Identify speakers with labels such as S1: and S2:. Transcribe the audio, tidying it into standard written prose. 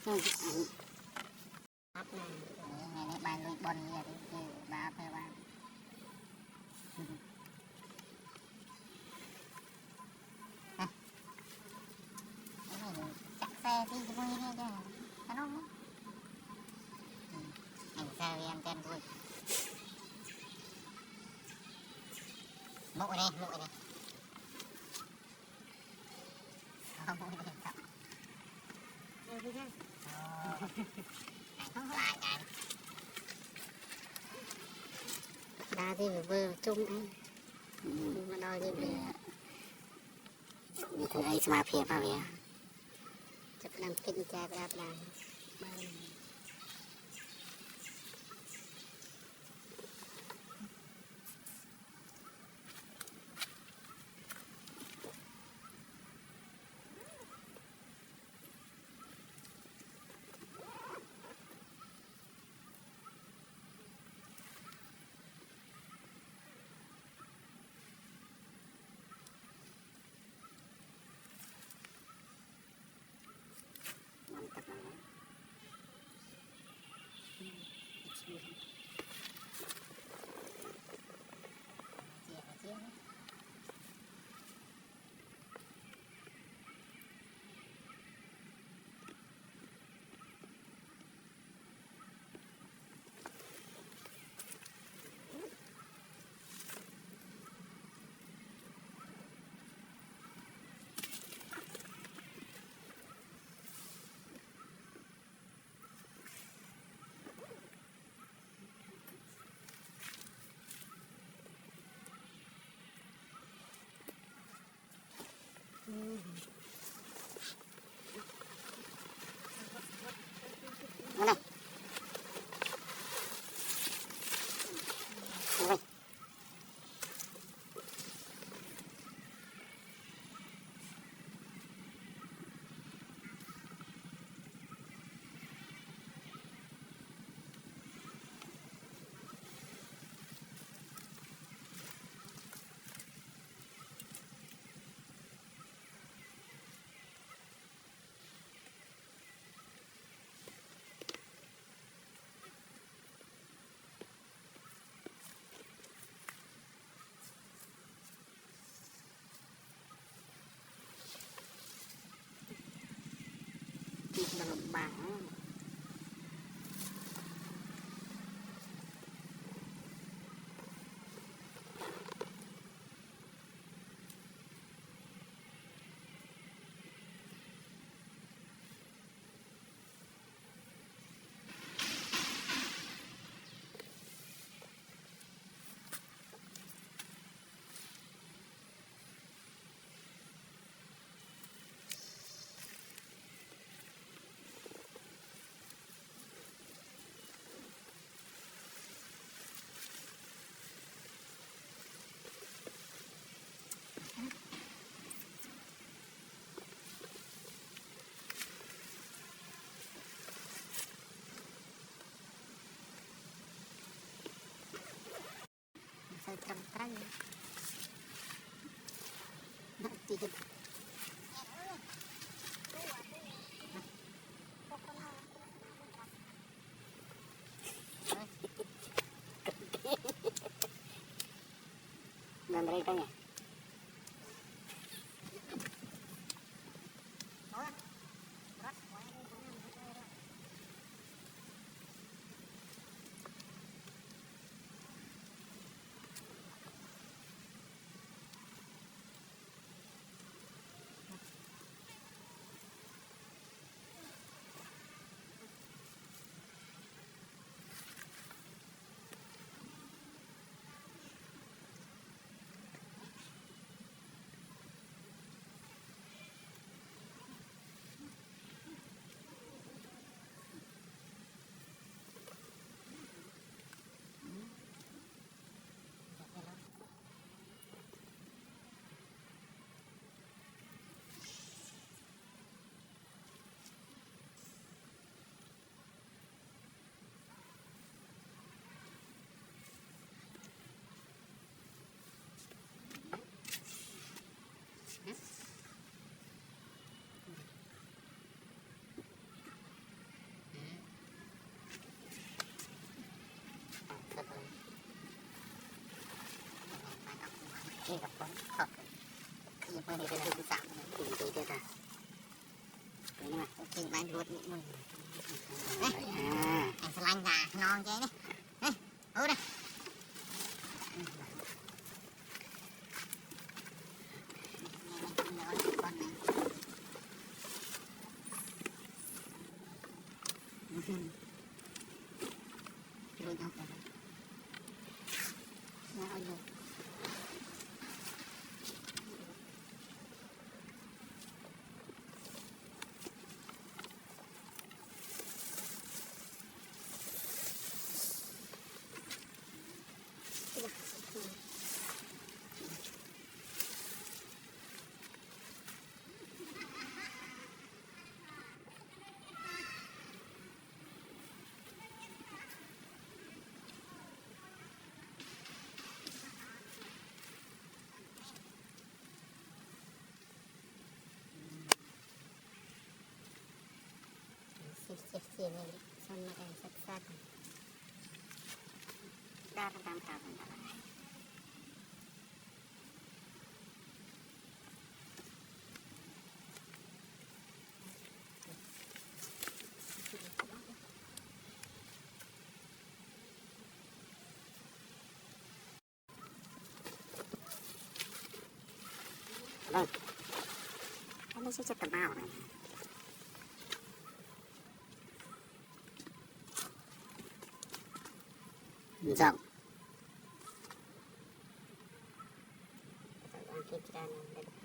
S1: này bài lùi bòn như vậy thì bà phải bà chạy xe đi cho vui nghe chứ nó không anh sao em tên vui mộ này không lại cái đa thì vừa chung anh mà đòi thì như thế ấy mà phía vào vậy chụp làm kinh trai và đạp đàn này bằng bảng saya terang-terang tidak dan mereka ya นี่กับคนขอบคือเมื่อนี้เป็นที่สามถึงที่เดียวกันนี่มากินไปรวดมึงไอ้สลังกานอนใจนี่โอ้ยลุยเอาไปเอาอยู่เสียเลยส่วนมาเองสักได้ตามข่าวกันตลอดเลยเขาไม่ใช่จะตะเบ้าเลยจับคลิปจานนั้นได้ไป